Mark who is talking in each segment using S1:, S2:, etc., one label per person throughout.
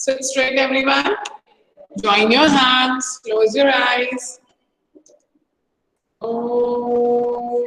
S1: Sit straight, everyone. Join your hands. Close your eyes. Oh.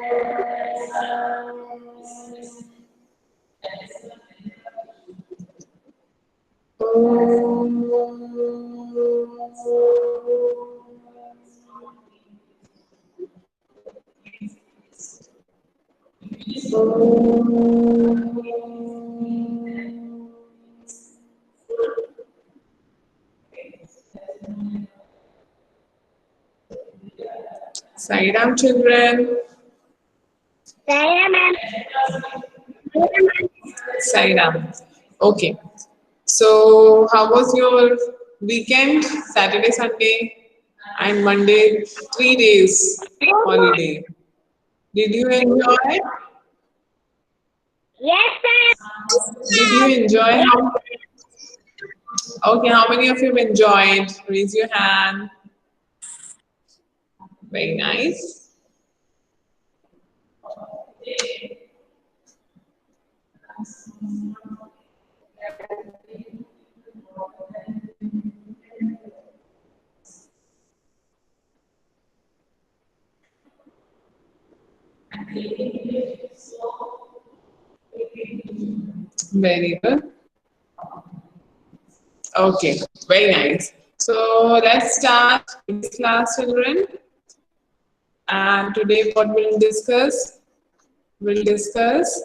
S1: Sai Ram, children. Sai Ram. Okay. So, how was your weekend? Saturday, Sunday, and Monday, 3 days holiday. Did you enjoy?
S2: Yes,
S1: Did you enjoy? Okay, how many of you enjoyed? Raise your hand. Very nice. Very good. Okay, very nice. So let's start this class, children. And today, what we'll discuss? We'll discuss.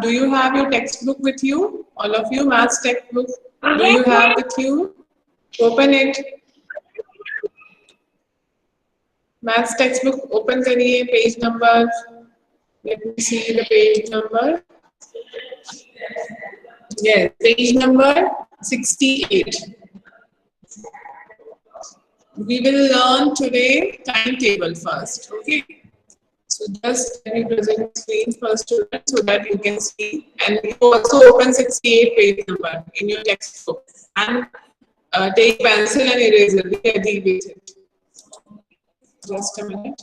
S1: Do you have your textbook with you? All of you, maths textbook. Do you have with you? Open it. Maths textbook. Open करिए. Page number. Let me see the page number. Yes, page number 68. We will learn today timetable first, okay? So just let me present the screen first so that you can see. And you also open 68 page number in your textbook. And take pencil and eraser, erase it. Just a minute.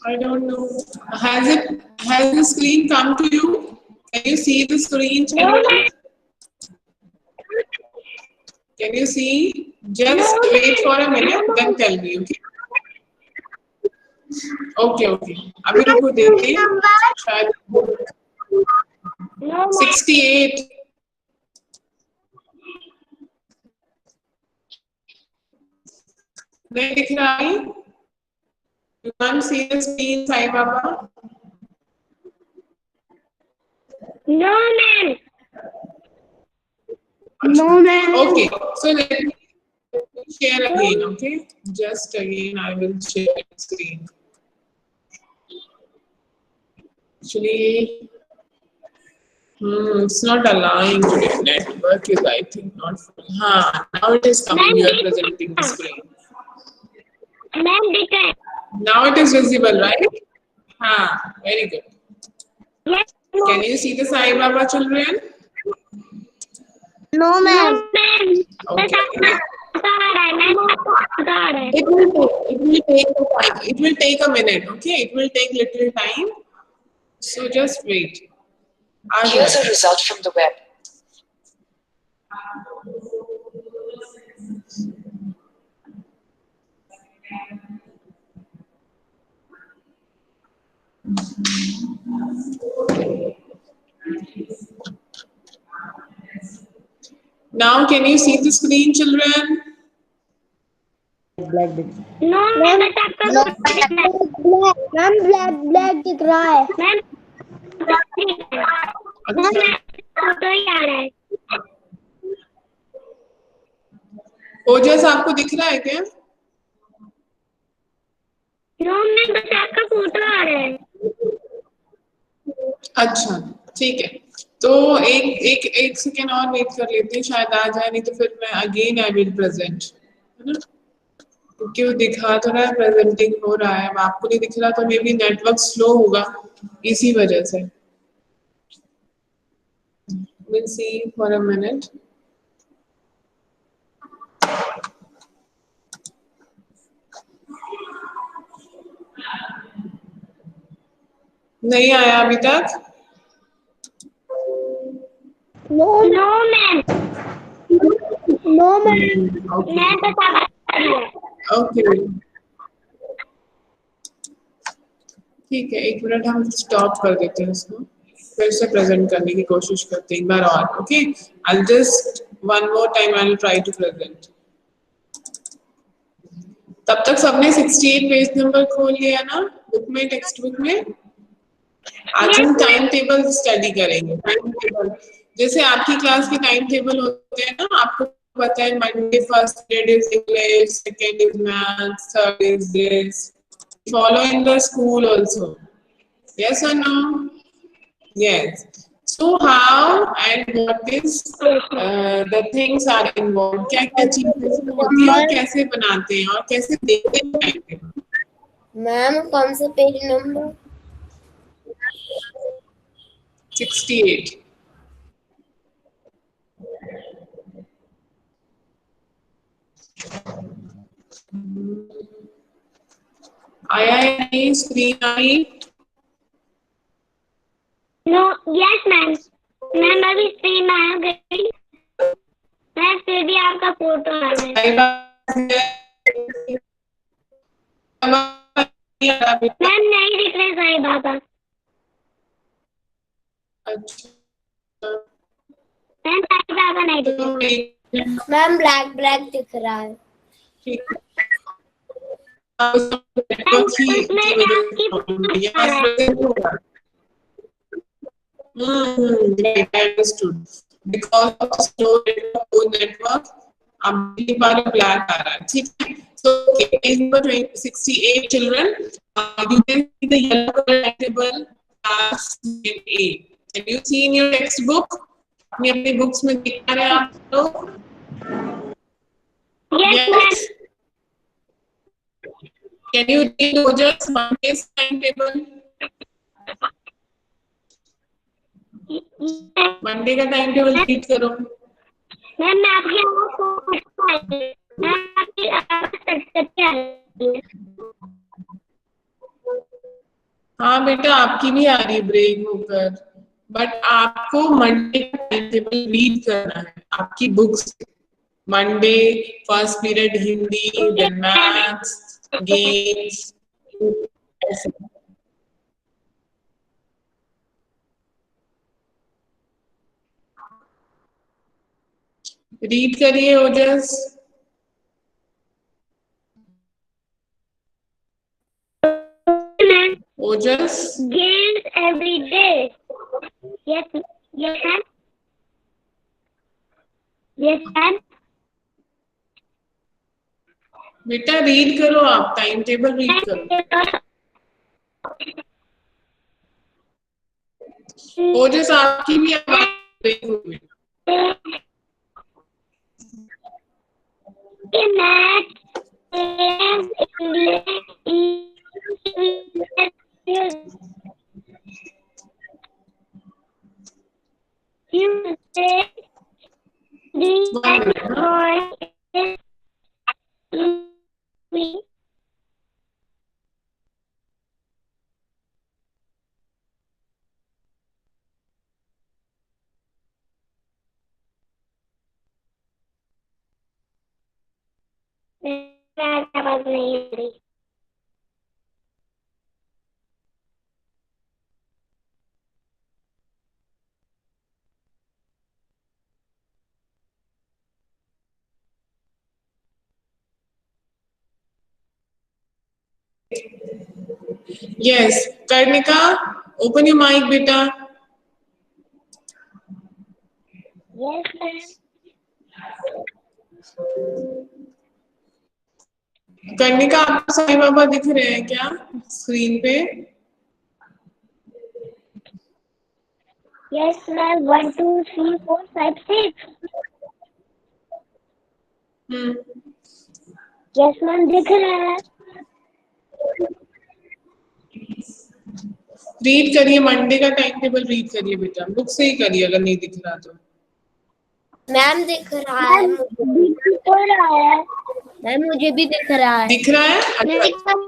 S1: I don't know. Has the screen come to you? Can you see the screen, children? Can you see? Just wait for a minute, then tell me, okay? Okay, okay. अभी रुको देखते हैं शायद 68. नहीं दिख रहा है? You can't see the screen, Sai Baba?
S2: No, ma'am.
S1: No, ma'am. Okay, so let me share again, okay? Just again, I will share the screen. Actually, it's not allowing today. Network is, I think, not full. Now it is coming. You are presenting the screen. Now it is visible, right? Very good.
S2: Yes.
S1: Can you see the Sai Baba, children?
S2: No, ma'am.
S1: Okay.
S2: It
S1: It will take a minute, okay? It will take little time. So just wait.
S3: Here's a result from the web.
S1: Now, can you see the screen, children?
S2: No, ma'am black दिख रहा है ma'am photo ही आ रहा है
S1: ओजस आपको दिख रहा है क्या?
S2: नो मैम बस आपका फोटो आ रहा है
S1: अच्छा, ठीक है। तो एक सेकेंड और वेट कर लेते हैं, शायद आ जाए, नहीं तो फिर मैं अगेन आई विल प्रेजेंट, है ना? क्योंकि वो दिखा तो रहा है, प्रेजेंटिंग हो रहा है, अब आपको नहीं दिख रहा तो मे बी नेटवर्क स्लो होगा इसी वजह से। We'll see for a minute. नहीं आया अभी तक?
S2: No, no, ma'am. No, ma'am.
S1: Okay.
S2: मैं बता रही हूँ।
S1: Okay. ठीक है, एक मिनट हम स्टॉप कर देते हैं इसको, फिर से प्रेजेंट करने की कोशिश करते हैं एक बार और. Okay, I will just one more time I will try to present. तब तक सबने 68 पेज नंबर खोल लिया ना बुक में, टेक्स्ट बुक में? आज हम टाइम टेबल स्टडी करेंगे. टाइम टेबल जैसे आपकी क्लास के टाइम टेबल होते हैं ना, आपको पता है Monday first period is English, second is maths, third is this. Follow in the school also. Yes or no? Yes. So how and what is the things are involved? क्या क्या चीजें होती है और कैसे बनाते हैं और कैसे देखते हैं?
S2: मैम कौन सा पेज नंबर?
S1: 68. आया है नहीं स्क्रीन आई?
S2: No, yes ma'am. मैम अभी स्क्रीन आ गई. मैम फिर भी आपका फोटो आ रहा है. मैम नहीं दिख रहे साईं बाबा.
S1: अच्छा,
S2: मैम साईं बाबा नहीं दिख रहे. मैम ब्लैक ब्लैक दिख रहा है.
S1: ठीक है. Right, I understood. Because of slow network, आपकी बार black आ रहा है. ठीक है. So page number 68 children, you can see the yellow color table class A. Can you see in your textbook? अपनी books में दिख रहे हैं आप लोग?
S2: Yes.
S1: Can you read Roger's Monday's timetable? Monday का टाइम टेबल रीड करो.
S2: Ma'am मैं आपकी आवाज.
S1: हाँ बेटा, आपकी भी आ रही है ब्रेक होकर, बट आपको मंडे का टाइम टेबल रीड करना है आपकी books. Monday first period Hindi, then maths, games, ऐसे. रीड करिए ओजस. ओजस
S2: Games every day. Yes, yes, ma'am. Yes, ma'am.
S1: बेटा रीड करो, आप टाइम टेबल रीड करो. ओजस आपकी भी आवाज ब्रेक हो गई.
S2: आवाज नहीं आ रही.
S1: Yes, Karnika, open your mic, beta.
S2: Yes, ma'am.
S1: कर्णिका, आपको साईं बाबा दिख रहे हैं क्या स्क्रीन पे?
S2: Yes, ma'am. 1, 2, 3, 4, 5, 6. Yes, ma'am. दिख रहा है.
S1: रीड करिए, मंडे का टाइम टेबल रीड करिए बेटा, बुक से ही करिए अगर नहीं दिख रहा तो.
S4: मैम दिख रहा है मुझे।
S2: दिख रहा है
S4: मैम मुझे भी दिख रहा है।
S1: दिख रहा है? अच्छा,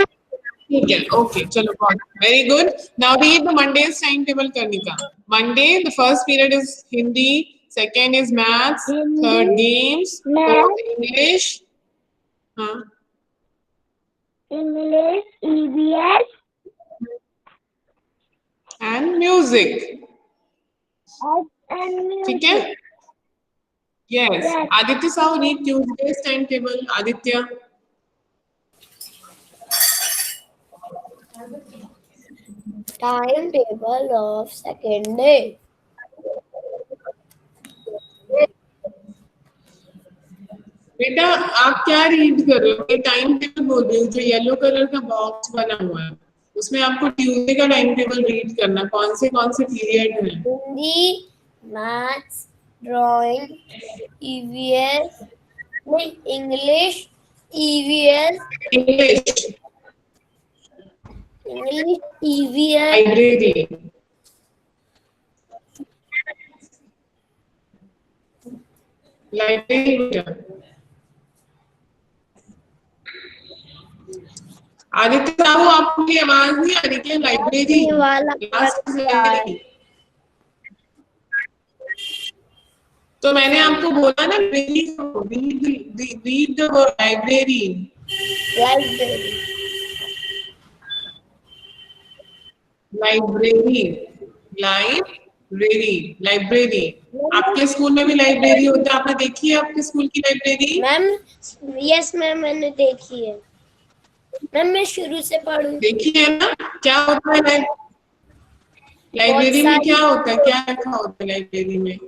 S1: ठीक है, ओके, चलो, very good. Now read the Monday's time table Karnika. Monday the first period is Hindi, second is maths, third games, fourth English, हाँ,
S2: इंग्लिश, EVS
S1: एंड म्यूजिक। ठीक है? Yes.
S2: Yes.
S1: Aditya Sahu, read Tuesday's time table. Aditya,
S4: time table of second day.
S1: बेटा आप क्या read कर रहे हो? ये टाइम टेबल बोल रही हूँ, जो येलो कलर का बॉक्स बना हुआ है उसमें आपको ट्यूसडे का टाइम टेबल रीड करना। कौन से पीरियड है?
S4: हिंदी, मैथ्स, ड्राइंग, EVS, नहीं English, EVS,
S1: English,
S4: EVS,
S1: library, बेटा। आदित्य साहू, आपकी आवाज नहीं आ रही क्या? Library, library. तो मैंने आपको बोला ना, read the library. Library, library. आपके स्कूल में भी लाइब्रेरी होता है? आपने देखी है आपके स्कूल की लाइब्रेरी?
S4: मैम यस मैम मैंने देखी है। मैम मैं शुरू से पढ़ूं?
S1: देखी है ना? क्या होता है लाइब्रेरी में? क्या होता है, क्या रखा होता है लाइब्रेरी में?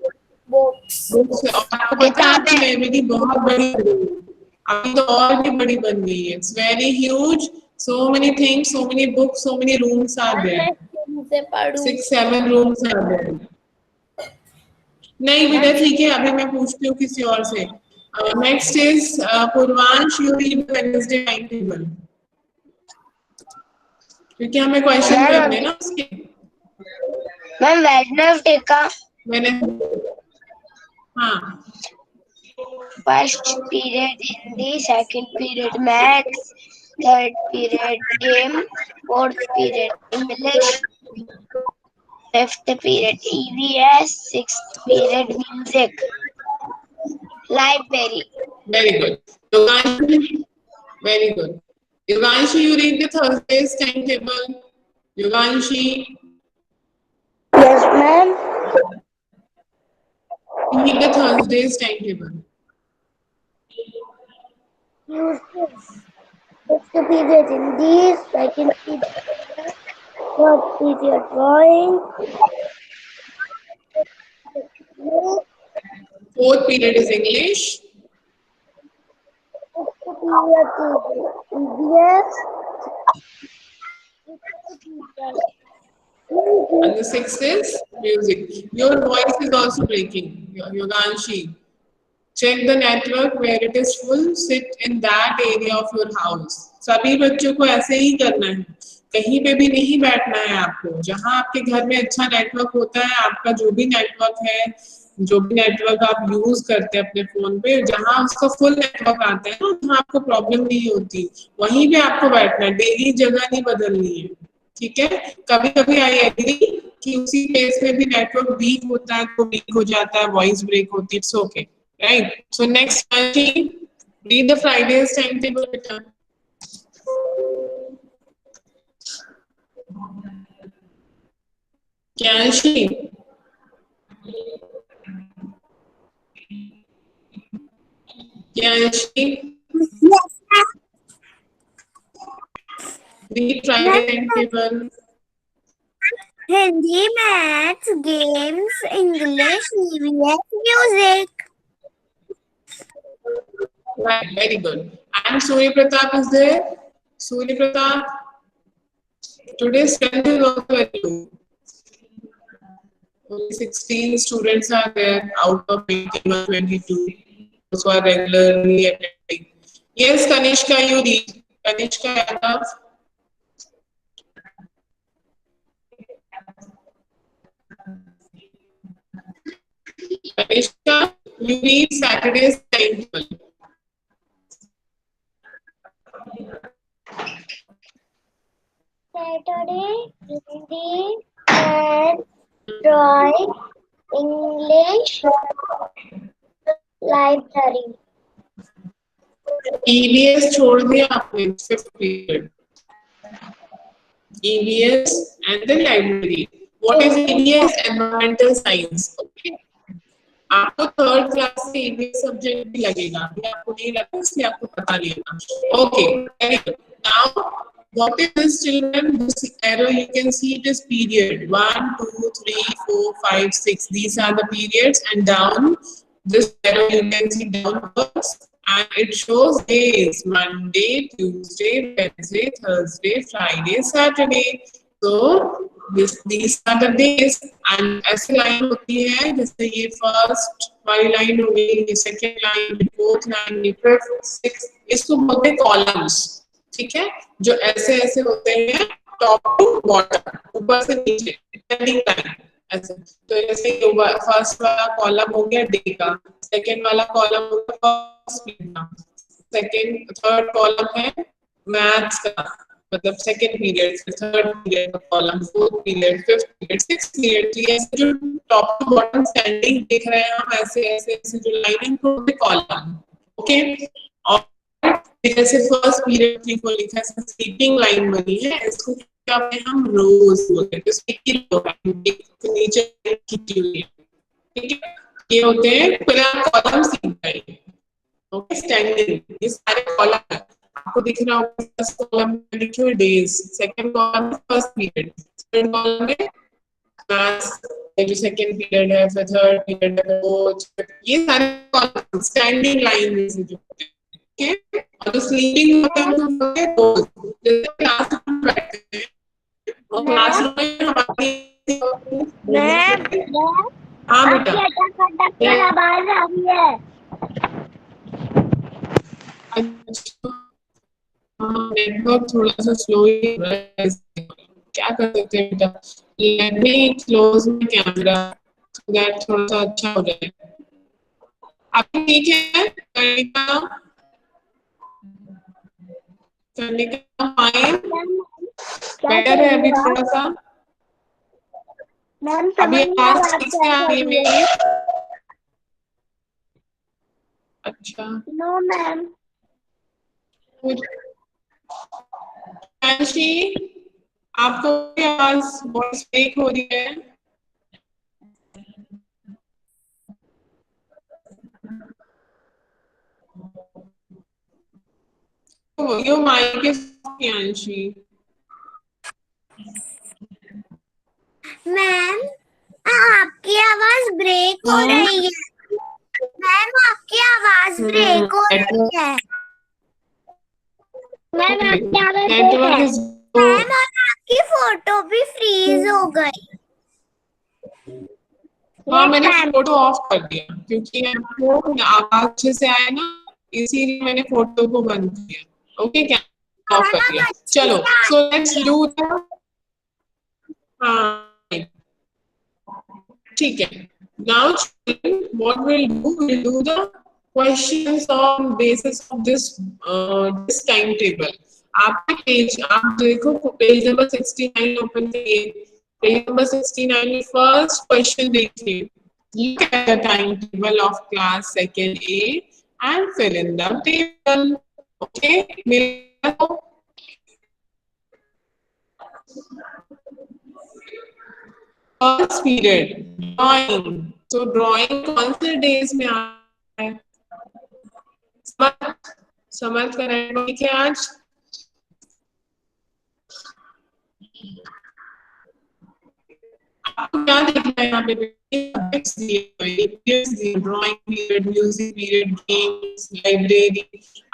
S4: Books,
S1: books. और आपको पता है आपकी लाइब्रेरी बहुत बड़ी है, अभी तो और भी बड़ी बन गई है। It's very huge, so many things, so many books, so many rooms are
S4: मैं
S1: there.
S4: शुरू से पढ़ूं?
S1: 6-7 rooms are there. नहीं बेटा, ठीक है, अभी मैं पूछती हूँ किसी और से। Next is Purvansh, you read Wednesday time table, क्योंकि हमें क्वेश्चन करने ना उसके।
S4: मैम वेडनेसडे का
S1: मैंने, हाँ,
S4: first period Hindi, second period maths, third period game, fourth period English, fifth period EVS, sixth period music, library.
S1: Very good Yoganshi, very good Yoganshi, you read the Thursday's time table. Yoganshi,
S2: Yes, ma'am.
S1: read the Thursdays timetable.
S2: First period Hindi, second period, third period drawing,
S1: Fourth period is English.
S2: fifth period is EVS,
S1: And the sixth is music. Your voice is also breaking, Yoganshi. Check the network where it is full. Sit in that area of your house. सभी बच्चों को ऐसे ही करना है, कहीं पे भी नहीं बैठना है आपको। जहाँ आपके घर में अच्छा नेटवर्क होता है, आपका जो भी नेटवर्क है, जो भी नेटवर्क आप यूज करते हैं अपने फोन पे, जहाँ उसका फुल नेटवर्क आता है ना, वहाँ आपको प्रॉब्लम नहीं होती, वहीं पे आपको बैठना है। डेली जगह नहीं बदलनी है, ठीक है? कभी कभी आई एग्री कि उसी प्लेस में भी नेटवर्क वीक होता है, तो वीक हो जाता है, वॉइस ब्रेक होती है, it's okay, right? So next read the Fridays timetable beta. Kyanshi, read Friday timetable.
S2: Hindi, maths, games, English, EVS, music.
S1: Right, very good. And Surya Pratap is there. Surya Pratap, today's strength is also very low. Only 16 students are there out of 22. Those who are regularly attending. Yes, Kanishka, you read. Kanishka, Yadav. Kanishka, you read Saturday's timetable.
S2: Saturday, Hindi, and drawing, English, library.
S1: EVS छोड़ दिया आपने 5th period. EVS and the library. What is EVS? Environmental science. Okay. आपको 3rd class से EVS subject भी लगेगा, अभी आपको नहीं लगता इसलिए आपको पता लेना. Okay. Now, what is this, children? This arrow you can see it is period. 1, 2, 3, 4, 5, 6. These are the periods, and down this arrow you can see downwards. And it shows days: Monday, Tuesday, Wednesday, Thursday, Friday, Saturday. So these are the days. And ऐसे line होती है जैसे ये first वाली line हो गई, ये second line, ये फोर्थ लाइन, ये फिफ्थ, सिक्स्थ. इसको बोलते हैं कॉलम्स. ठीक है, जो ऐसे ऐसे होते हैं टॉप टू बॉटम, ऊपर से नीचे डिपेंडिंग लाइन ऐसे. तो जैसे फर्स्ट वाला कॉलम हो गया डे का, सेकंड वाला कॉलम हो गया फर्स्ट पीरियड का, सेकंड थर्ड कॉलम है मैथ्स का, मतलब सेकंड पीरियड, थर्ड पीरियड का column, fourth period, fifth period, sixth period. तो ऐसे जो टॉप टू बॉटम स्टैंडिंग देख रहे हैं हम, ऐसे ऐसे ऐसे जो लाइन है कॉलम. ओके. और जैसे फर्स्ट पीरियड थी को लिखा है, स्लीपिंग लाइन बनी है, इसको क्या कहते हैं हम, रोज बोलते हैं. तो इसकी रो है नीचे खींची हुई है. ठीक है, ये होते हैं पूरा कॉलम सीख गए. Okay, standing. ये सारे कॉलम आपको दिख रहा होगा. फर्स्ट कॉलम में लिखे हुए डेज, सेकंड कॉलम में फर्स्ट पीरियड, थर्ड कॉलम में क्लास, जो सेकंड पीरियड है, फिर थर्ड पीरियड है, फोर्थ. ये सारे कॉलम स्टैंडिंग लाइन में से जो होते हैं. ओके. और जो स्लीपिंग होता है वो होते हैं रोज. जैसे क्लास में बैठते हैं और क्लासरूम में हमारी
S2: मैम,
S1: हाँ बेटा,
S2: आपकी आवाज आ रही है.
S1: नेटवर्क थोड़ा सा स्लो ही हो रहा है. क्या कर सकते हैं बेटा, let me close my camera so that थोड़ा सा अच्छा हो जाए. आप ठीक है करने का फाइन बेटर है अभी थोड़ा सा.
S2: मैम
S1: अभी आवाज ठीक से आ रही है मेरी? अच्छा.
S2: No ma'am.
S1: आपको आवाज वॉइस ब्रेक हो रही है. यो माइक is Yanshi.
S2: मैम, आपकी आवाज ब्रेक हो रही है. मैम, आपकी आवाज ब्रेक हो रही है. मैम, आपकी आवाज
S1: नेटवर्क इज.
S2: मैम, और आपकी फोटो भी फ्रीज हो गई.
S1: हाँ, मैंने फोटो ऑफ कर दिया क्योंकि आपको आवाज अच्छे से आए ना, इसीलिए मैंने फोटो को बंद किया. ओके, क्या ऑफ कर दिया. चलो, सो लेट्स डू द. हाँ ठीक है. Now what we'll do the questions on basis of this timetable. आपके पेज आप देखो, पेज नंबर 69 ओपन करिए. पेज नंबर 69 में फर्स्ट क्वेश्चन देखिए. Look at the timetable of class 2nd A and fill in the table. Okay. First period drawing. तो drawing कौन से days में आ रहा है? समझ कर है आज. आपको क्या देखना है यहाँ पे? Drawing period, music period, games, library.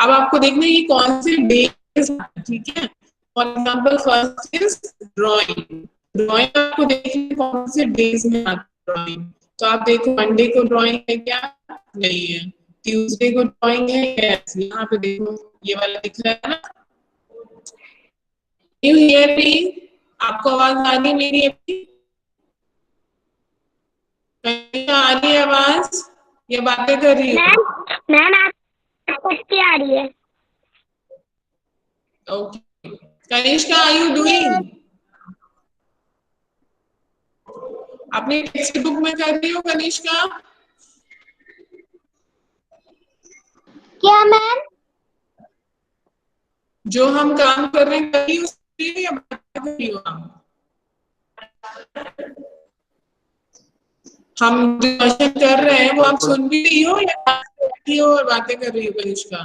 S1: अब आपको देखना है ये कौन से डेज. ठीक है. For example first is drawing. Drawing आपको देखिए कौन से डेज में आती है ड्राइंग. तो आप देखो मंडे को ड्राइंग है क्या? नहीं है. ट्यूसडे को ड्राइंग है? यस. यहाँ पे देखो ये वाला दिख रहा है ना. You hear me? आपको आवाज आ रही है मेरी? अभी आ रही है आवाज? या बातें कर रही हो?
S2: मैम आपको अच्छी आ रही है।
S1: Okay, Kanishka are you doing? अपनी टेक्स्ट बुक में कर रही हो कनिष्का?
S2: क्या मैम?
S1: जो हम काम कर रहे हैं कर रही हो या बातें कर रही हो? हम जो क्वेश्चन कर रहे हैं वो आप सुन भी रही हो या बैठी हो और बातें कर रही हो कनिष्का?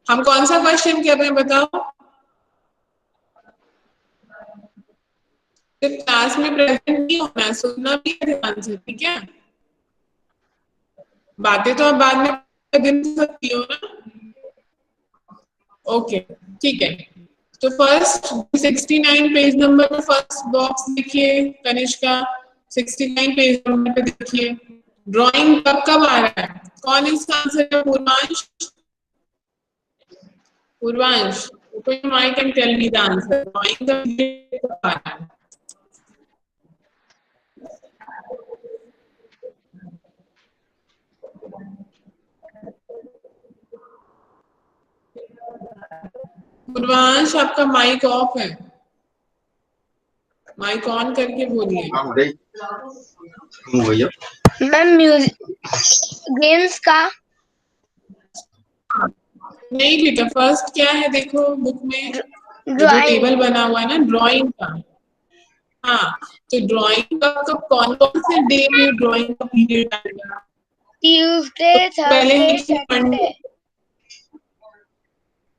S1: हम कौन सा क्वेश्चन कर रहे हैं बताओ? तो क्लास में प्रेजेंट नहीं होना है, सुनना भी है ध्यान से, ठीक है? बातें तो आप बाद में गिन सकती हो ना? ओके, ठीक है। तो फर्स्ट 69 पेज नंबर पर फर्स्ट बॉक्स देखिए कनिष्का, 69 पेज नंबर पे देखिए। ड्राइंग कब कब आ रहा है? कौन इसका आंसर है? Purvansh? Purvansh, open your mic and tell me the answer. Drawing the picture कब आ रहा है? पूर्वांश, आपका माइक ऑफ है, माइक ऑन करके बोलिए।
S4: मैम म्यूजिक गेम्स का।
S1: नहीं बेटा, फर्स्ट क्या है देखो बुक में, वो जो
S4: ड्राइंग।
S1: टेबल बना हुआ है ना ड्राइंग का। हाँ, तो ड्राइंग का कब कौन कौन से डे में ड्राइंग का पीरियड आएगा?
S4: ट्यूसडे,
S1: तो पहले
S4: थर्सडे,
S1: लिखिए
S4: सैटरडे।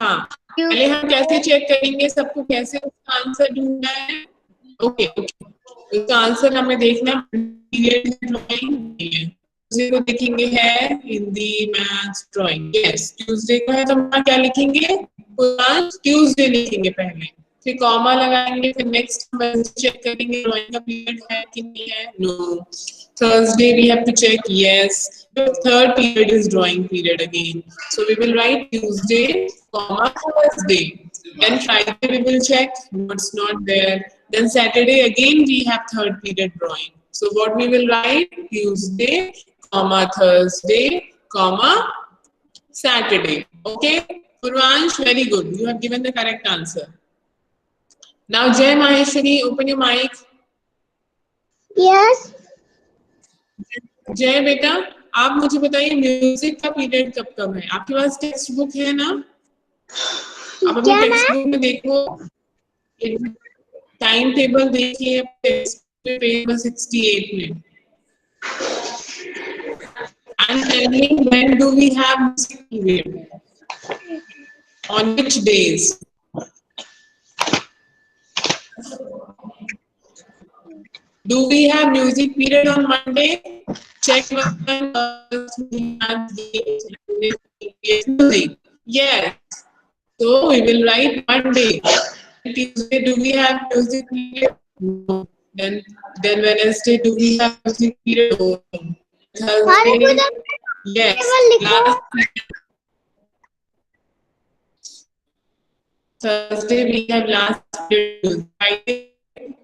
S1: हाँ, पहले हम कैसे चेक करेंगे सबको, कैसे उसका आंसर ढूंढना है? ओके ओके, उसका आंसर हमें देखना पीरियड ड्राइंग नहीं है। ट्यूसडे को देखेंगे है Hindi maths drawing, yes Tuesday का है तो हम क्या लिखेंगे? ट्यूसडे लिखेंगे पहले, फिर कॉमा लगाएंगे, फिर नेक्स्ट चेक करेंगे ड्राइंग का पीरियड है कि नहीं है, no. Thursday we have to check, yes. The third period is drawing period again. So we will write Tuesday, comma Thursday. Then Friday we will check what's not there. Then Saturday again we have third period drawing. So what we will write? Tuesday, comma Thursday, comma Saturday. Okay, Purvansh, very good. You have given the correct answer. Now Jay Maheshwari, open your mic.
S2: Yes
S1: जय बेटा, आप मुझे बताइए music का period कब कब है? आपके पास टेक्स्ट बुक है ना? आप अपनी
S2: क्या
S1: टेक्स्ट
S2: मैम?
S1: बुक में देखो, टाइम टेबल देखिए पेज नंबर 68 में। And tell me, when do we have music period? On which days? Do we have music period on Monday? Check one. Yes. So we will write Monday. Tuesday, do we have music period? No. Then Wednesday, do we have music period? No. Thursday, yes. Thursday we have last period. Friday,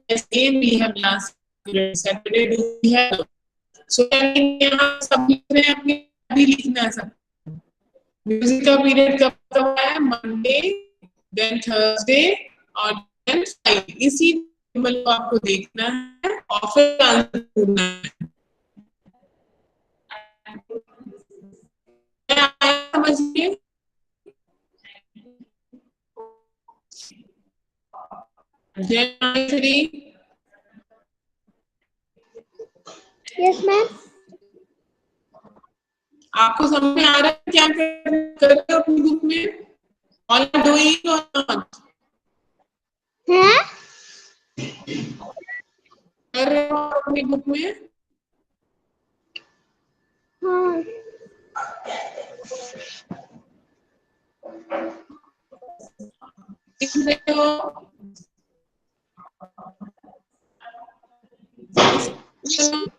S1: yes, again we have last period. Saturday do we have? So यहाँ सब लिख रहे हैं, अपने अभी लिखना है सब। म्यूजिक का पीरियड कब कब है? मंडे, देन थर्सडे और देन फ्राइडे। इसी टेबल को आपको देखना है और फिर आंसर ढूंढना है। समझिए, जय।
S2: Yes ma'am.
S1: आपको समझ में आ रहा है क्या कर रहे हो अपनी बुक में? ऑल डूइंग और नॉट?
S2: हैं?
S1: कर रहे हो अपनी बुक में?
S2: हाँ।
S1: लिख रहे हो?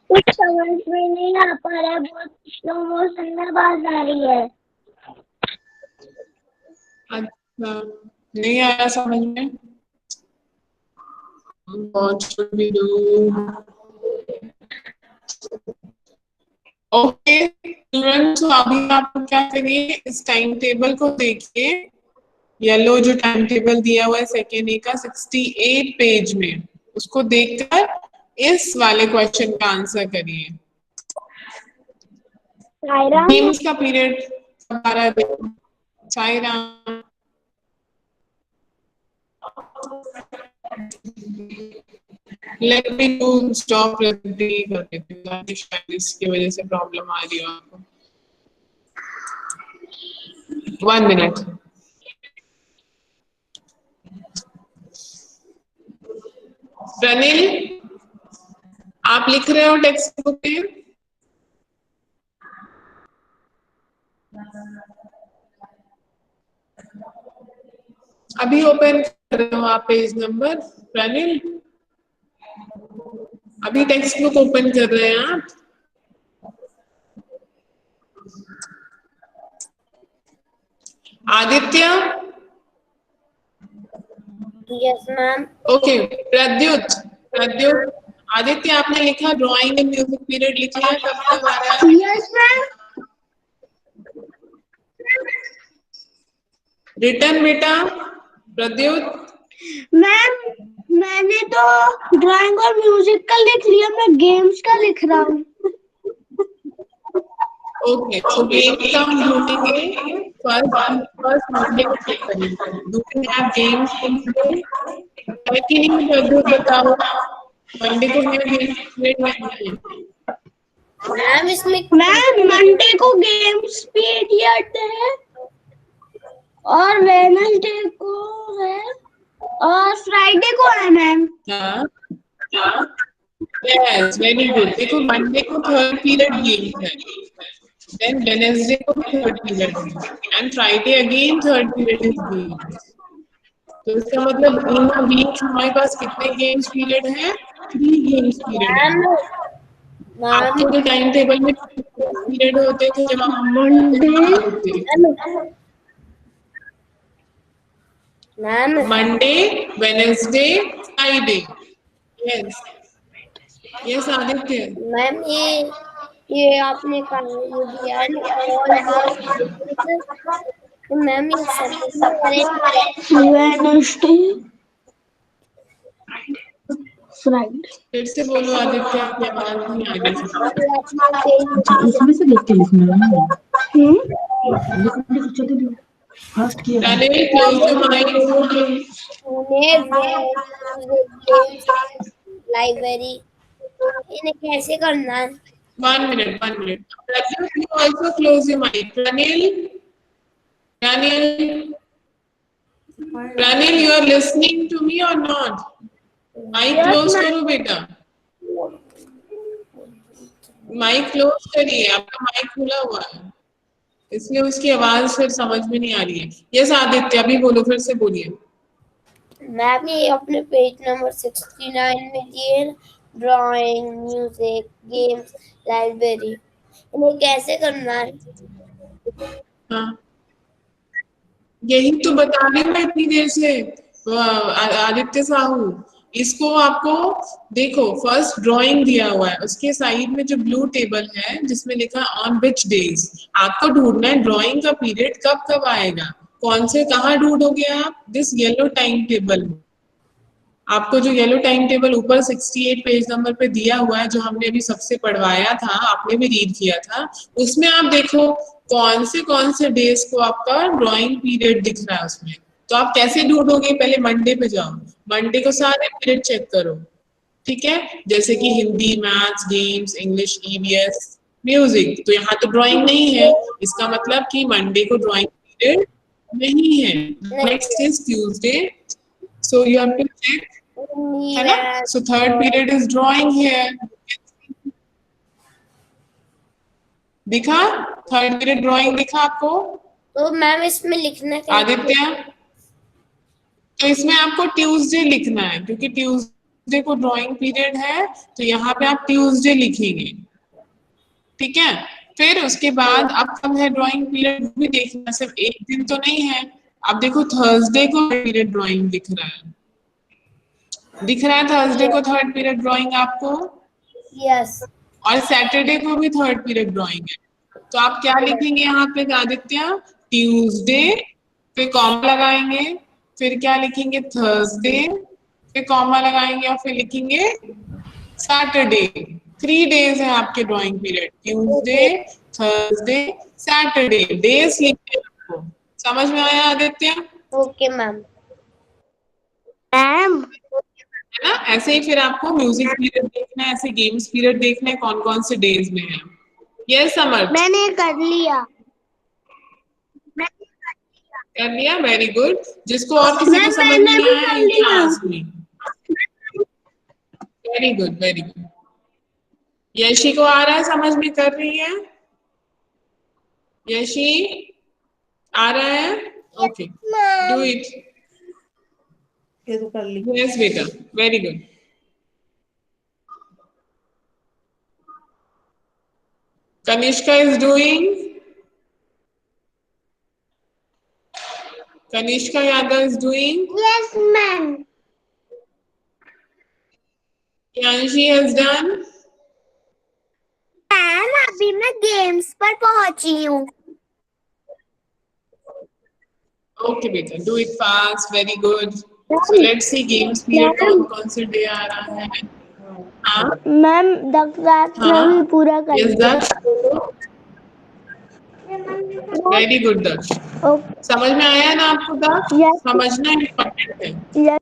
S2: कुछ समझ में नहीं आ पा रहा है, बहुत स्लो मोशन में आवाज आ रही है।
S1: अच्छा, नहीं आया समझ में? What should we do? Okay students, तो अभी आप क्या करिए, इस टाइम टेबल को देखिए, येलो जो टाइम टेबल दिया हुआ है सेकेंड ए का 68 पेज में, उसको देखकर इस वाले क्वेश्चन का आंसर करिए। गेम्स का पीरियड आ रहा है, Saira let me to stop recording कर देती हूँ, शायद इसकी वजह से प्रॉब्लम आ रही है आपको। 1 मिनट। प्रनिल, आप लिख रहे हो टेक्स्ट बुक में? अभी ओपन कर रहे हो आप पेज नंबर? प्रनिल, अभी टेक्स्ट बुक ओपन कर रहे हैं आप? Aditya?
S4: Yes ma'am.
S1: Okay Pradyut, Aditya आपने लिखा ड्राइंग एंड म्यूजिक पीरियड लिख लिया, कब तक आ रहा है?
S2: Yes ma'am.
S1: रिटर्न बेटा प्रद्युत?
S2: मैम मैंने तो ड्राइंग और म्यूजिक का लिख लिया, मैं गेम्स का लिख रहा हूँ।
S1: ओके सो गेम्स का हम ढूंढेंगे फर्स्ट मंडे को चेक करेंगे, दूसरे आप गेम्स है कि नहीं प्रद्युत बताओ, मंडे को है गेम्स पीरियड?
S4: मैम इसमें
S2: मैम मंडे को गेम्स पीरियड है और वेडनेसडे को है और फ्राइडे को है मैम।
S1: Yes very good. देखो मंडे को थर्ड पीरियड गेम्स है, देन वेडनेसडे को थर्ड पीरियड है and Friday again third period is games. तो इसका मतलब इन अ वीक हमारे पास कितने गेम्स पीरियड है? 3 गेम्स पीरियड है। आपको जो टाइम टेबल में पीरियड होते थे जब हम Monday, Wednesday, Friday. Yes yes Aditya.
S4: Ma'am ये आपने कहा ये दिया है तो मैम ये
S2: वेडनेसडे फ्राइडे।
S1: फिर से बोलो आदित्य, आपकी आवाज नहीं आ रही।
S5: इसमें से देख के लिखना है। फर्स्ट किया
S4: लाइब्रेरी इन्हें कैसे करना है?
S1: 1 minute, 1 minute. Pradyut, you also close your mic. Pranil, you are listening to me or not? Mic close करो बेटा, माइक क्लोज करिए, आपका माइक खुला हुआ है इसलिए उसकी आवाज फिर समझ में नहीं आ रही है। यस आदित्य, अभी बोलो, फिर से बोलिए।
S4: मैम ये अपने पेज नंबर 69 में दिए ड्राइंग, म्यूजिक, गेम्स, लाइब्रेरी, इन्हें कैसे करना है?
S1: हाँ यही तो बता रही हूँ मैं इतनी देर से आदित्य साहू। इसको आपको देखो, फर्स्ट ड्राइंग दिया हुआ है, उसके साइड में जो ब्लू टेबल है जिसमें लिखा ऑन विच डेज, आपको ढूंढना है ड्राइंग का पीरियड कब कब आएगा। कौन से कहाँ ढूंढोगे आप? दिस येलो टाइम टेबल में। आपको जो येलो टाइम टेबल ऊपर 68 पेज नंबर पे दिया हुआ है, जो हमने अभी सबसे पढ़वाया था, आपने भी रीड किया था, उसमें आप देखो कौन से डेज को आपका ड्राइंग पीरियड दिख रहा है उसमें। तो आप कैसे ढूंढोगे? पहले मंडे पे जाओ, मंडे को सारे पीरियड चेक करो, ठीक है? जैसे कि Hindi, maths, games, English, EVS, music. तो यहाँ तो ड्राइंग नहीं है, इसका मतलब कि मंडे को ड्राइंग पीरियड नहीं है। Next is Tuesday, so you have to check, है ना? So third period is drawing here. दिखा? थर्ड पीरियड ड्राइंग दिखा आपको?
S4: तो मैम इसमें लिखना क्या?
S1: आदित्य, तो इसमें आपको ट्यूसडे लिखना है, क्योंकि ट्यूसडे को ड्राइंग पीरियड है, तो यहाँ पे आप ट्यूसडे लिखेंगे, ठीक है? फिर उसके बाद अब कब है ड्राइंग पीरियड भी देखना, सिर्फ एक दिन तो नहीं है। अब देखो थर्सडे को पीरियड ड्राइंग दिख रहा है, थर्सडे को थर्ड पीरियड ड्राइंग आपको?
S4: यस।
S1: और सैटरडे को भी थर्ड पीरियड ड्राइंग है। तो आप क्या लिखेंगे यहाँ पे आदित्य? ट्यूसडे, फिर कॉमा लगाएंगे, फिर क्या लिखेंगे? थर्सडे, फिर कॉमा लगाएंगे और फिर लिखेंगे सैटरडे। 3 डेज है आपके drawing period, Tuesday, Thursday, Saturday, days लिखते हैं आपको। समझ में आया आदित्य?
S4: Okay ma'am.
S2: मैम
S1: है ना? ऐसे ही फिर आपको म्यूजिक पीरियड देखना है, ऐसे गेम्स पीरियड देखना है कौन कौन से डेज में है। यस समर्थ,
S2: मैंने कर लिया।
S1: कर लिया, वेरी गुड। जिसको और किसी को समझ
S2: मैंने
S1: नहीं
S2: भी
S1: आया
S2: कर
S1: यू कैन
S2: लिया।
S1: Ask me. Very good, very good. Yeshi को आ रहा है समझ में? कर रही है यशी? आ रहा है? Okay, do it.
S5: ये तो कर ली।
S1: यस बेटा, very good. Kanishka is doing. Kanishka Yadav is doing.
S2: Yes ma'am.
S1: Yanshi has done.
S2: Ma'am अभी मैं गेम्स पर पहुंची हूँ।
S1: Okay बेटा, do it fast, very good. So let's see games period कौन से डे आ रहा है? हाँ,
S2: मैम दक्ष ने भी पूरा कर
S1: yes
S2: लिया।
S1: दक्ष, very good दक्ष। समझ में आया ना आपको दक्ष?
S2: Yes.
S1: समझना इम्पोर्टेंट है।
S2: यस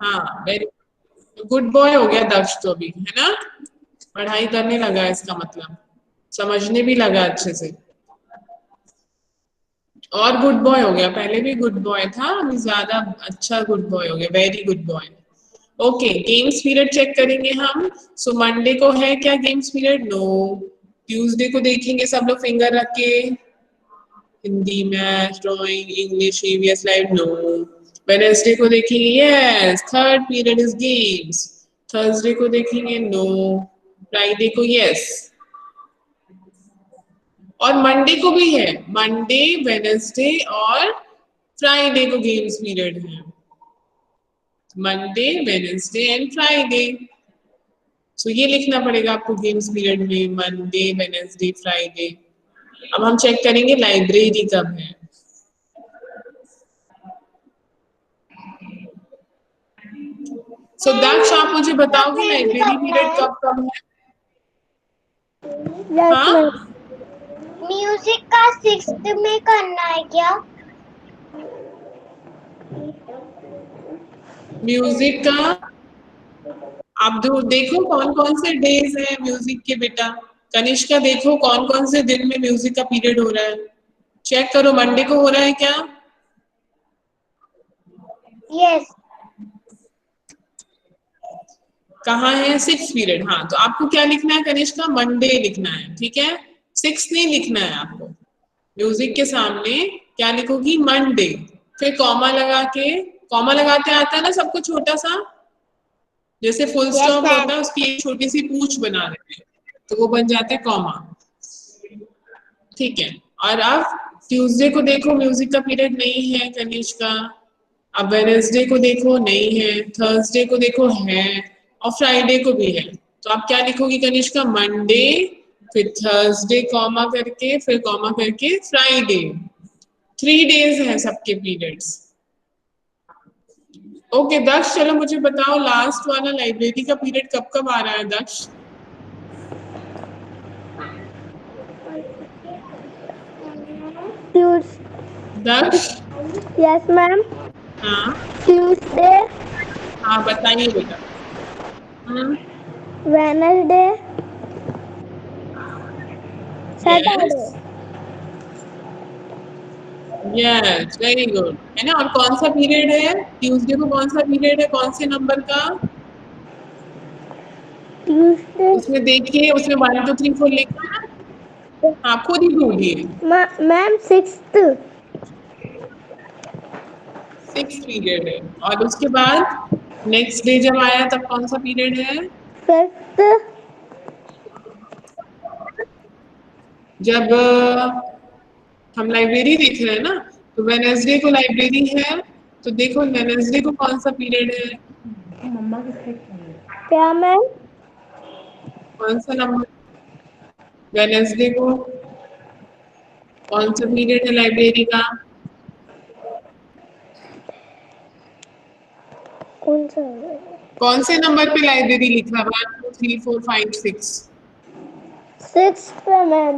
S1: हाँ, वेरी गुड बॉय हो गया दक्ष तो अभी, है ना? पढ़ाई करने लगा इसका मतलब, समझने भी लगा अच्छे से। और गुड बॉय हो गया, पहले भी गुड बॉय था, अभी ज्यादा अच्छा गुड बॉय हो गया, very good boy. Okay, games period check करेंगे हम। सो मंडे को है क्या गेम्स पीरियड? नो। ट्यूसडे को देखेंगे सब लोग फिंगर रख के, Hindi, math, drawing, English, EVS live, no. Wednesday को देखेंगे, yes, third period is games. Thursday को देखेंगे, नो। फ्राइडे को यस, और मंडे को भी है, मंडे, वेडनेसडे और फ्राइडे को गेम्स पीरियड है। Monday, Wednesday and Friday. So ये लिखना पड़ेगा आपको गेम्स पीरियड में, मंडे, वेडनेसडे, फ्राइडे। अब हम चेक करेंगे लाइब्रेरी कब है। सो दक्ष आप मुझे बताओगे लाइब्रेरी पीरियड कब कब है?
S2: यस
S1: हाँ?
S2: मैम। म्यूजिक का 6th में करना है क्या?
S1: म्यूजिक का आप देखो कौन कौन से डेज है म्यूजिक के बेटा। कनिष्का देखो कौन कौन से दिन में म्यूजिक का पीरियड हो रहा है, चेक करो। मंडे को हो रहा है क्या?
S2: यस।
S1: कहाँ है? 6th period. हाँ, तो आपको क्या लिखना है कनिष्का? मंडे लिखना है, ठीक है? 6 नहीं लिखना है आपको। म्यूजिक के सामने क्या लिखोगी? मंडे, फिर कॉमा लगा के, कॉमा लगाते आता है ना सबको, छोटा सा जैसे फुल स्टॉप होता है उसकी एक छोटी सी पूंछ बना देते हैं, तो वो बन जाते हैं कॉमा, ठीक है? और अब ट्यूसडे को देखो म्यूजिक का पीरियड नहीं है कनिष्का। अब वेडनेसडे को देखो नहीं है, थर्सडे को देखो है, और फ्राइडे को भी है। तो आप क्या लिखोगी कनिष्का? मंडे, फिर थर्सडे कॉमा करके, फिर कॉमा करके फ्राइडे। 3 डेज है सबके पीरियड्स। ओके दक्ष, चलो मुझे बताओ लास्ट वाला लाइब्रेरी का पीरियड कब कब आ रहा है दक्ष? दक्ष?
S2: Yes ma'am.
S1: हाँ
S2: ट्यूसडे,
S1: हाँ, बताइए बेटा।
S2: Wednesday, Saturday.
S1: Yes, very good, है ना? और कौन सा पीरियड है ट्यूसडे को? कौन सा पीरियड है, कौन से नंबर का?
S2: ट्यूसडे
S1: उसमें देखिए, उसमें 1 2 3 4 लिखा है, हाँ खुद ही ढूंढिए।
S2: Ma'am 6th।
S1: 6th पीरियड है, और उसके बाद नेक्स्ट डे जब आया तब कौन सा पीरियड है?
S2: 5th।
S1: जब हम लाइब्रेरी देख रहे हैं ना, तो वेडनेसडे को लाइब्रेरी है, तो देखो वेडनेसडे को कौन सा पीरियड है?
S2: क्या मैम?
S1: कौन सा नंबर? वेडनेसडे को कौन सा पीरियड है लाइब्रेरी का?
S4: कौन सा?
S1: कौन से नंबर पे लाइब्रेरी लिख रहा? 1 2 3 4 5 6
S4: 6 पे मैम।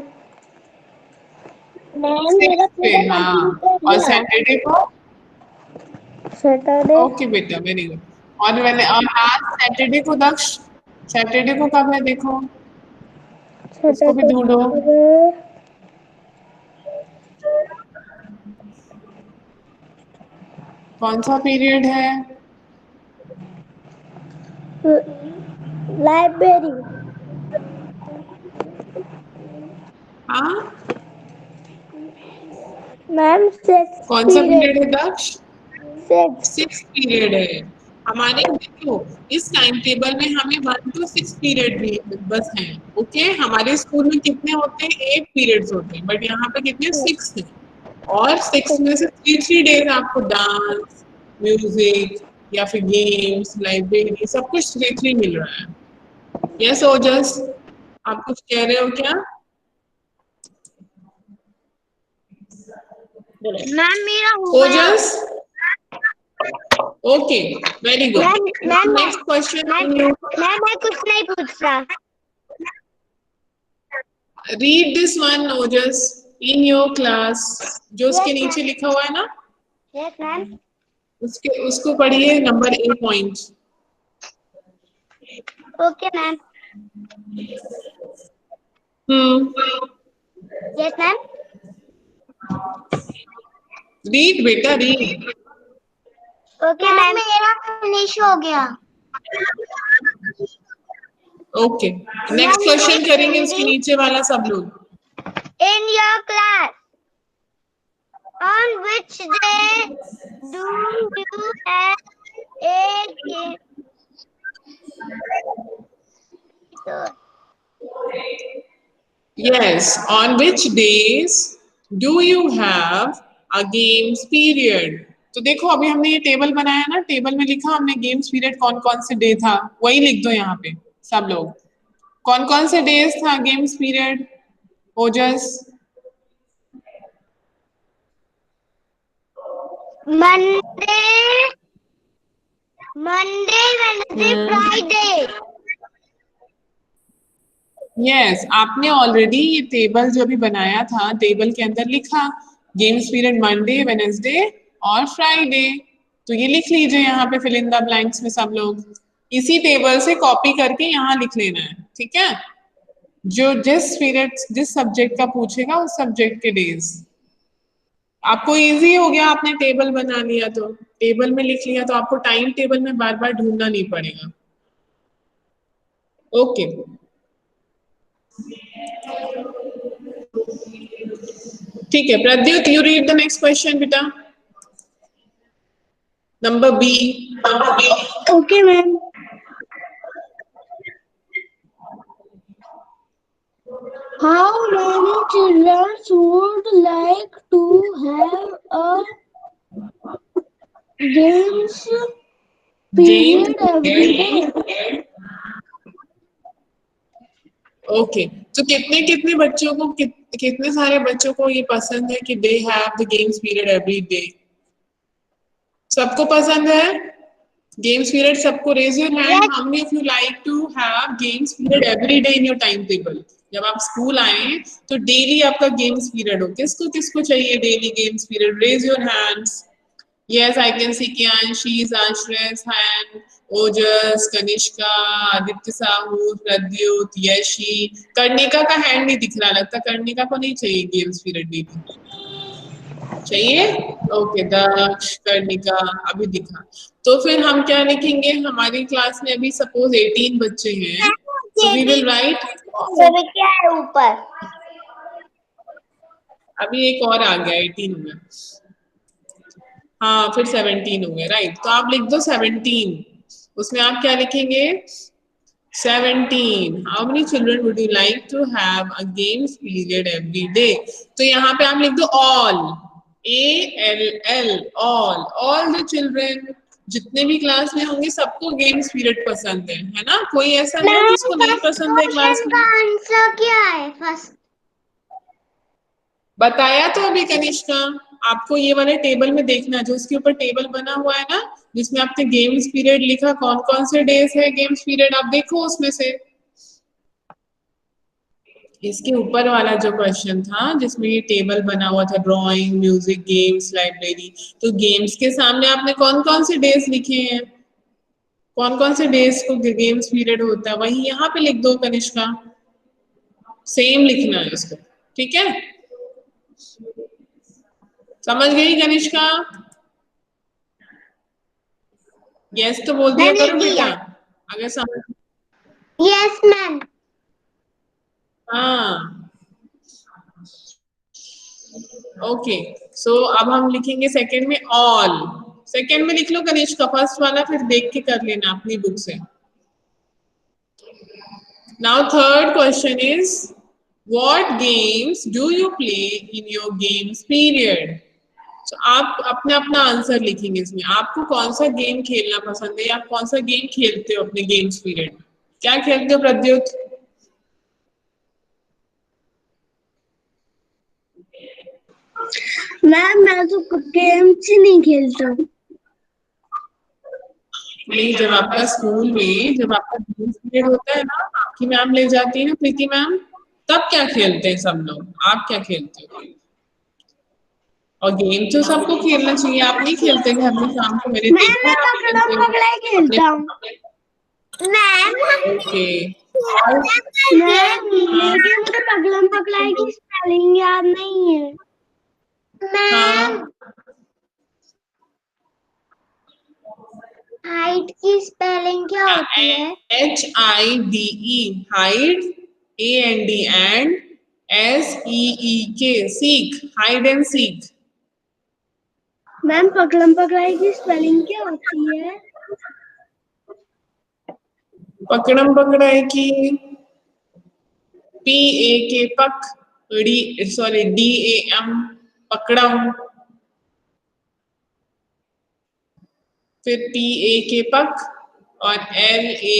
S4: मैम मेरा
S1: 6 पे,
S4: पूरा
S1: हाँ।
S4: कंप्लीट
S1: और
S4: कर दिया।
S1: सैटरडे को?
S4: सैटरडे
S1: ओके बेटा, वेरी गुड। और आज सैटरडे को दक्ष, सैटरडे को कब है देखो, उसको भी ढूंढो। कौन सा पीरियड है?
S4: लाइब्रेरी।
S1: हाँ,
S4: मैम 6
S1: कौन सा
S4: पीरियड।
S1: पीरियड है दक्ष?
S4: 6।
S1: 6 पीरियड है हमारे। देखो इस टाइम टेबल में हमें 1 to 6 पीरियड भी बस हैं। ओके, हमारे स्कूल में कितने होते हैं? 8 पीरियड्स होते हैं, बट यहाँ पे कितने? 6 हैं। और 6 में से 3 डेज आपको डांस, म्यूजिक या फिर गेम्स, लाइब्रेरी, सब कुछ 3 मिल रहा है। यस ओजस, आप कुछ कह रहे हो क्या?
S2: मैम मेरा हो गया।
S1: Ojas, okay, very good.
S2: Ma'am
S1: next question,
S2: मैं कुछ नहीं पूछ रहा।
S1: Read this one Ojas in your class, जो उसके नीचे लिखा हुआ है ना,
S2: यस मैम।
S1: उसको पढ़िए, number A point.
S2: Okay ma'am. Yes ma'am.
S1: Read बेटा, रीड।
S2: ओके मैम, मेरा फिनिश हो गया।
S1: ओके, नेक्स्ट क्वेश्चन करेंगे उसके नीचे वाला सब लोग।
S2: In your class, on which day do you have a game?
S1: Yes, on which days do you have a games period? तो देखो अभी हमने ये टेबल बनाया ना, टेबल में लिखा हमने गेम्स पीरियड कौन कौन से डे था, वही लिख दो यहाँ पे सब लोग। कौन कौन से डेज था गेम्स पीरियड? ओजस,
S2: Monday, Wednesday, Friday.
S1: यस, आपने ऑलरेडी ये टेबल जो भी बनाया था, टेबल के अंदर लिखा गेम्स पीरियड मंडे, वेडनेसडे और फ्राइडे। तो ये लिख लीजिए यहाँ पे फिल इन द ब्लैंक्स में सब लोग। इसी टेबल से कॉपी करके यहाँ लिख लेना है, ठीक है? जो जिस पीरियड, जिस सब्जेक्ट का पूछेगा उस सब्जेक्ट के डेज। आपको इजी हो गया, आपने टेबल बना लिया तो, टेबल में लिख लिया तो आपको टाइम टेबल में बार बार ढूंढना नहीं पड़ेगा। ओके, ठीक है। Pradyut, you read the next question बेटा, number B।
S2: Okay, ma'am. How many children would like to have a games period every day?
S1: Okay, तो कितने कितने बच्चों को, कितने सारे बच्चों को ये पसंद है कि they have the games period every day? सबको पसंद है गेम्स पीरियड? सबको raise your hand, how many of you like to have games period every day in your time table? जब आप स्कूल आए तो डेली आपका गेम्स पीरियड हो। किसको किसको चाहिए daily games period? Raise your hands. Yes, I can see Kianshi, Ashres, Han, Ojas, Kanishka, Aditya Sahu, Pradyut, Yashi। कर्णिका का हैंड नहीं दिख रहा, लगता कर्णिका को नहीं चाहिए गेम्स पीरियड डेली। चाहिए? ओके, दक्ष, कर्णिका, अभी दिखा। तो फिर हम क्या लिखेंगे? हमारी क्लास में अभी सपोज 18 बच्चे हैं, तो वी विल राइट,
S2: क्या है ऊपर?
S1: अभी एक और आ गया, 18 हो गया, हाँ फिर 17 हो गए, राइट? तो आप लिख दो 17। उसमें आप क्या लिखेंगे? 17। How many children would you like to have a games period every day? तो यहाँ पे आप लिख दो all, ALL, all the children जितने भी क्लास में होंगे सबको गेम्स पीरियड पसंद है ना? कोई ऐसा है जिसको नहीं पसंद है क्लास में?
S2: आंसर क्या है फर्स्ट?
S1: बताया तो अभी कनिष्का, आपको ये वाले टेबल में देखना, जो इसके ऊपर टेबल बना हुआ है ना, जिसमें आपने गेम्स पीरियड लिखा, कौन कौन से डेज है गेम्स पीरियड, आप देखो उसमें से। इसके ऊपर वाला जो क्वेश्चन था जिसमें ये टेबल बना हुआ था, ड्राइंग, म्यूजिक, गेम्स, लाइब्रेरी, तो गेम्स के सामने आपने कौन कौन से डेज लिखे हैं, कौन कौन से डेज को गेम्स पीरियड होता है, वही यहाँ पे लिख दो कनिष्का, सेम लिखना है उसको, ठीक है? समझ गई कनिष्का? यस तो बोल दिया
S2: मैंने
S1: करो बेटा,
S2: दिया।
S1: अगर समझ।
S2: Yes ma'am.
S1: हाँ, ओके। सो अब हम लिखेंगे सेकंड में ऑल, सेकंड में लिख लो कनिष्का, फर्स्ट वाला फिर देख के कर लेना अपनी बुक से। Now third question is what games do you play in your games period? तो आप अपना अपना आंसर लिखेंगे इसमें, आपको कौन सा गेम खेलना पसंद है, आप कौन सा गेम खेलते हो अपने गेम्स पीरियड में, क्या खेलते हो प्रद्युत?
S2: मैम मैं तो गेम्स ही नहीं खेलता हूँ।
S1: नहीं, जब आपका स्कूल में जब आपका गेम्स पीरियड होता है ना, आपकी मैम ले जाती है ना, प्रीति मैम, तब क्या खेलते हैं सब लोग, आप क्या खेलते हो? और गेम तो सबको खेलना चाहिए, आप नहीं खेलते घर में शाम को? मेरे
S2: मैम मैं पकड़म पकड़ाई खेलता हूँ। Ma'am
S1: okay.
S2: मैम लेकिन मुझे पकड़म पकड़ाई की स्पेलिंग याद नहीं है। मैम हाइड की स्पेलिंग क्या होती है?
S1: HIDE, hide, AND and, SEEK, seek, hide and seek.
S2: Ma'am पकड़म पकड़ाई की स्पेलिंग क्या होती है?
S1: पकड़म पकड़ाई की PAK पक, DAM पकड़म, फिर PAK पक और LADAI।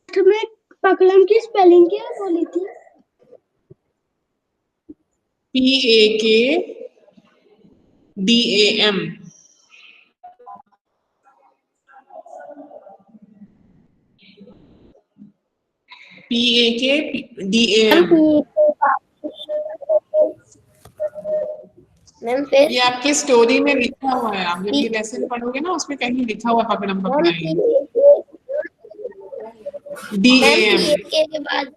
S2: तुम्हें पकड़म की स्पेलिंग क्या बोली थी?
S1: PAK DAM। PAK DAM।
S4: Ma'am फिर
S1: ये आपकी स्टोरी में लिखा हुआ है, आप जब ये लेसन पढ़ोगे ना उसमें कहीं लिखा हुआ पकड़म पकड़ाई, DAM,
S4: के बाद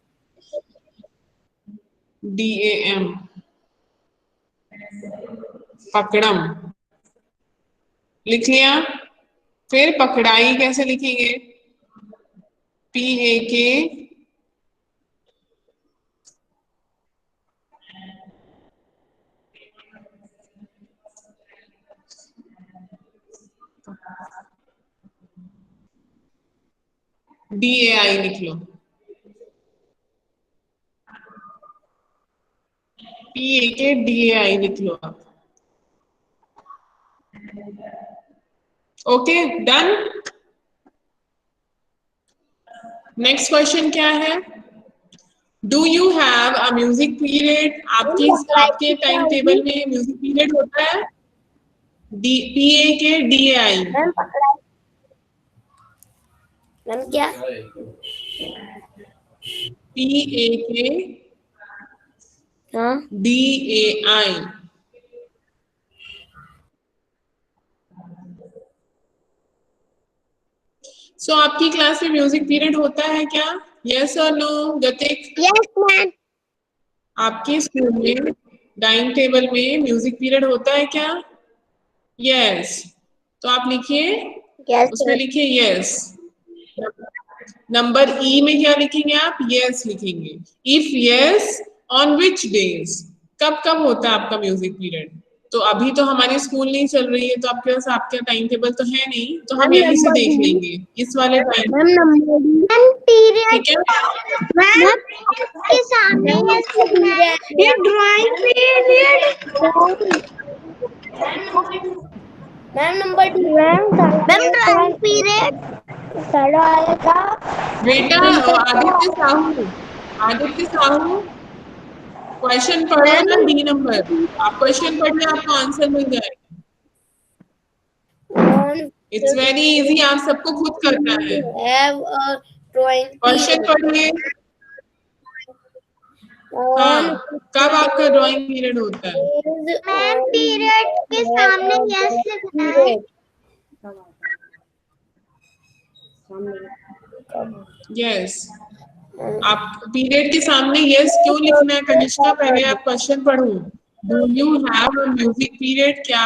S1: DAM पकड़म लिख लिया। फिर पकड़ाई कैसे लिखेंगे? PAK DAI लिख लो, PAK DAI लिख लो आप। Okay done. नेक्स्ट क्वेश्चन क्या है? Do you have a music period? आपके टाइम टेबल में म्यूजिक पीरियड होता है? PAK DAI।
S4: मैम क्या?
S1: PAK
S4: हाँ
S1: DAI। सो आपकी क्लास में म्यूजिक पीरियड होता है क्या? यस और नो गतिक?
S2: Yes ma'am.
S1: आपके स्कूल में डाइनिंग टेबल में म्यूजिक पीरियड होता है क्या? यस। तो आप लिखिए,
S2: यस
S1: उसमें लिखिए यस। नंबर ई में क्या लिखेंगे आप? यस लिखेंगे। If yes on which days, कब कब होता है आपका म्यूजिक पीरियड? तो अभी तो हमारी स्कूल नहीं चल रही है, तो आपके पास आपका टाइम टेबल तो है नहीं, तो हम यहीं से देख लेंगे इस वाले टाइम,
S2: मैम पीरियड
S1: ठीक है?
S2: मैम के सामने ये drawing period
S4: ma'am number 2
S2: ma'am drawing period third आएगा।
S1: बेटा आदित्य साहू क्वेश्चन पढ़ो ना, डी नंबर। आप क्वेश्चन पढ़िए, आपको आंसर मिल जाएगा। इट्स वेरी इजी, आप सबको खुद करना है।
S4: हैव अ ड्राइंग
S1: क्वेश्चन पढ़िए।
S4: ऑन
S1: हाँ, कब आपका ड्राइंग पीरियड होता है?
S2: मैम पीरियड के सामने यस लिखना है।
S1: यस, आप पीरियड के सामने यस क्यों लिखना है कनिष्का? पहले आप क्वेश्चन पढ़ो। Do you have a music period? क्या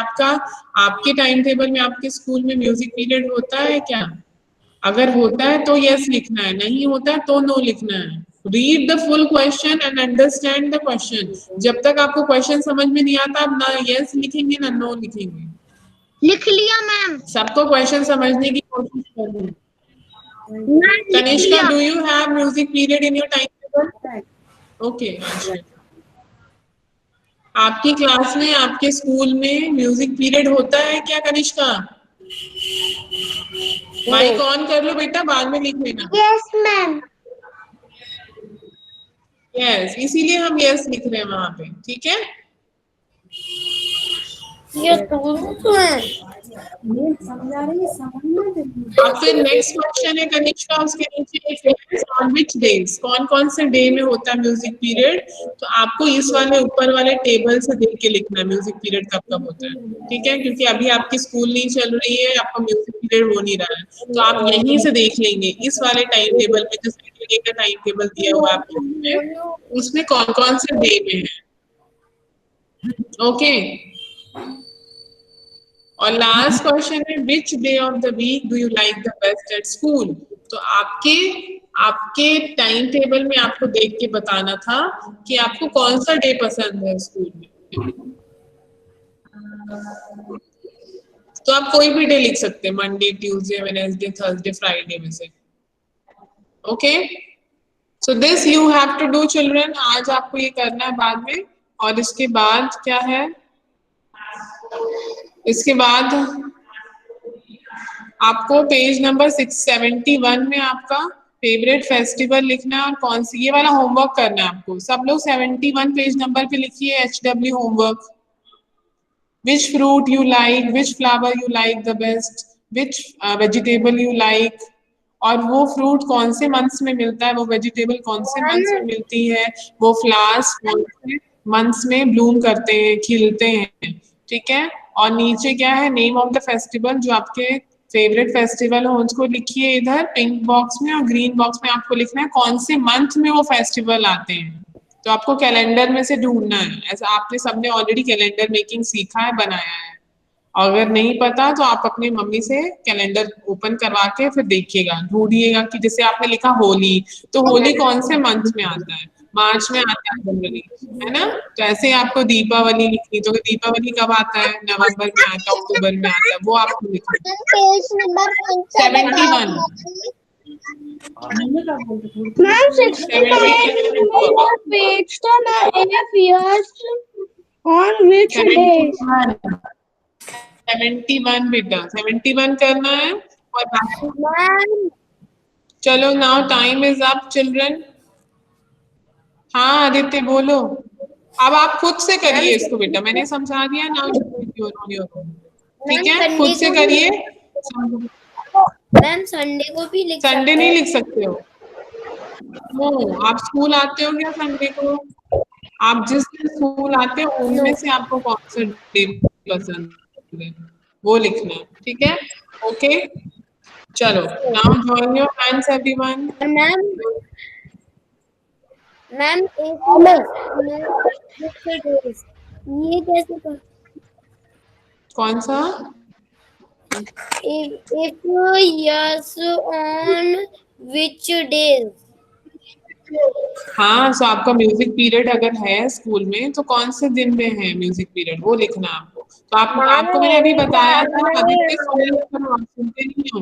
S1: आपके टाइम टेबल में, आपके स्कूल में म्यूजिक पीरियड होता है क्या? अगर होता है तो यस लिखना है, नहीं होता है तो नो लिखना है। Read the full question and understand the question. जब तक आपको क्वेश्चन समझ में नहीं आता, आप ना यस लिखेंगे ना नो लिखेंगे।
S2: लिख लिया मैम।
S1: सबको क्वेश्चन समझने की कोशिश करिए। Kanishka, do you have music period in your timetable? Okay. आपकी क्लास में, आपके स्कूल में म्यूजिक पीरियड होता है क्या कनिष्का? माइक ऑन कर लो बेटा, बाद में लिख लेना।
S2: Yes ma'am.
S1: यस, इसीलिए हम यस लिख रहे हैं वहां पे, ठीक है?
S4: ये तो है।
S1: अब फिर नेक्स्ट क्वेश्चन है कनिष्का, उसके नीचे ऑन विच डेज, कौन कौन से डे में होता है म्यूजिक पीरियड? तो आपको इस वाले ऊपर वाले टेबल से देख के लिखना है म्यूजिक पीरियड कब कब होता है, ठीक है? क्योंकि अभी आपकी स्कूल नहीं चल रही है, आपका म्यूजिक पीरियड हो नहीं रहा है, तो आप यहीं से देख लेंगे इस वाले टाइम टेबल में, जो सैटरडे का टाइम टेबल दिया हुआ है आपको में, उसमें कौन कौन से डे में है। ओके, और लास्ट क्वेश्चन है which day of the week do you like the best at school? तो आपके टाइम टेबल में आपको देख के बताना था कि आपको कौन सा डे पसंद है स्कूल में। तो आप कोई भी डे लिख सकते हैं, Monday, Tuesday, Wednesday, Thursday, Friday में से। Okay, so this you have to do children. आज आपको ये करना है बाद में। और इसके बाद क्या है, इसके बाद आपको पेज नंबर 671 में आपका फेवरेट फेस्टिवल लिखना है, और कौन सी, ये वाला होमवर्क करना है आपको। सब लोग 71 पेज नंबर पे लिखिए HW homework. Which fruit you like, which flower you like the best, which vegetable you like, और वो फ्रूट कौन से मंथ्स में मिलता है, वो वेजिटेबल कौन से मंथ्स में मिलती है, वो फ्लावर्स कौन से मंथ्स में ब्लूम करते हैं, खिलते हैं, ठीक है? और नीचे क्या है, नेम ऑफ द फेस्टिवल, जो आपके फेवरेट फेस्टिवल हो उसको लिखिए इधर पिंक बॉक्स में, और ग्रीन बॉक्स में आपको लिखना है कौन से मंथ में वो फेस्टिवल आते हैं। तो आपको कैलेंडर में से ढूंढना है। ऐसा आपने सबने ऑलरेडी कैलेंडर मेकिंग सीखा है, बनाया है। अगर नहीं पता तो आप अपनी मम्मी से कैलेंडर ओपन करवा के फिर देखिएगा, ढूंढिएगा कि जैसे आपने लिखा होली, तो होली कौन से मंथ में आता है? मार्च में आता है जनवरी, है ना? तो ऐसे आपको दीपावली लिखनी, तो दीपावली कब आता है? नवंबर में आता है, अक्टूबर में आता है, वो आपको लिखना है।
S2: पेज नंबर
S1: 71
S2: मैम 65 पेज तो मैं FES on which day?
S1: 71 बेटा, 71 करना है। और
S4: मैम
S1: चलो, now time is up children. हाँ आदित्य बोलो। अब आप खुद से करिए इसको बेटा, मैंने समझा दिया ना, ठीक है? खुद से करिए।
S4: मैम संडे को भी लिख
S1: संडे नहीं लिख सकते हो, वो आप स्कूल आते हो क्या संडे को? आप जिस दिन स्कूल आते हो उनमें से आपको कौन सा डे पसंद है वो लिखना है, ठीक है? ओके, चलो, now join your hands everyone.
S4: Ma'am ma'am ये कैसे कर,
S1: कौन सा?
S4: if yes on which days?
S1: हाँ, सो आपका म्यूजिक पीरियड अगर है स्कूल में तो कौन से दिन में है म्यूजिक पीरियड, वो लिखना है आपको। तो आपको मैंने अभी बताया था, आदित्य सुनते नहीं हो।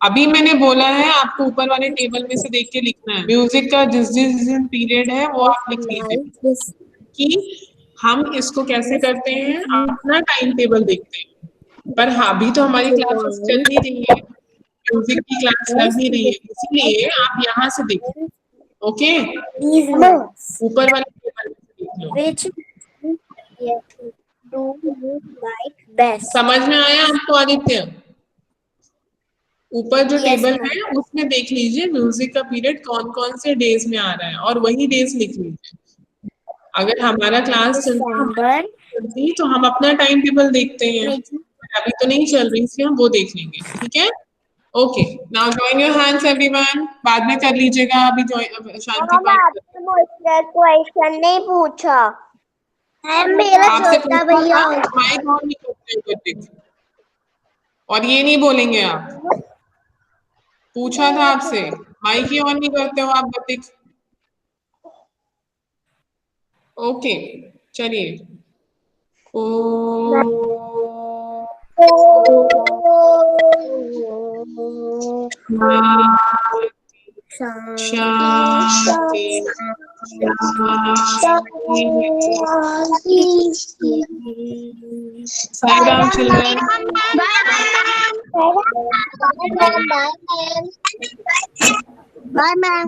S1: अभी मैंने बोला है आपको ऊपर वाले टेबल में से देख के लिखना है। म्यूजिक का जिस जिस दिन पीरियड है वो आप लिख लीजिए कि हम इसको कैसे करते हैं, अपना टाइम टेबल देखते हैं। पर हाँ, अभी तो हमारी क्लासेस चल नहीं रही है, म्यूजिक की क्लास लग नहीं रही है, इसीलिए आप यहाँ से देखिए। ओके,
S4: These notes,
S1: ऊपर वाले टेबल से देख लो।
S4: which do you like best?
S1: समझ में आया आपको आदित्य? ऊपर जो
S4: Yes,
S1: टेबल
S4: ma'am.
S1: है उसमें देख लीजिए म्यूजिक का पीरियड कौन कौन से डेज में आ रहा है और वही डेज लिख लीजिए। अगर हमारा क्लास
S4: December,
S1: चलती तो हम अपना टाइम टेबल देखते हैं, अभी तो नहीं चल रही इसलिए हम वो देख लेंगे। ठीक है, okay. Now join your hands everyone, बाद में कर लीजिएगा, अभी शांति पाठ
S2: मुझसे क्वेश्चन नहीं पूछा है, मेरा
S1: आपसे
S2: छोटा भैया।
S1: माइक ऑन नहीं करते हो, और ये नहीं बोलेंगे आप, पूछा था आपसे, माइक ही ऑन नहीं करते हो आप बतिक। ओके, चलिए। Shanti Sai Ram children.
S2: Bye ma'am.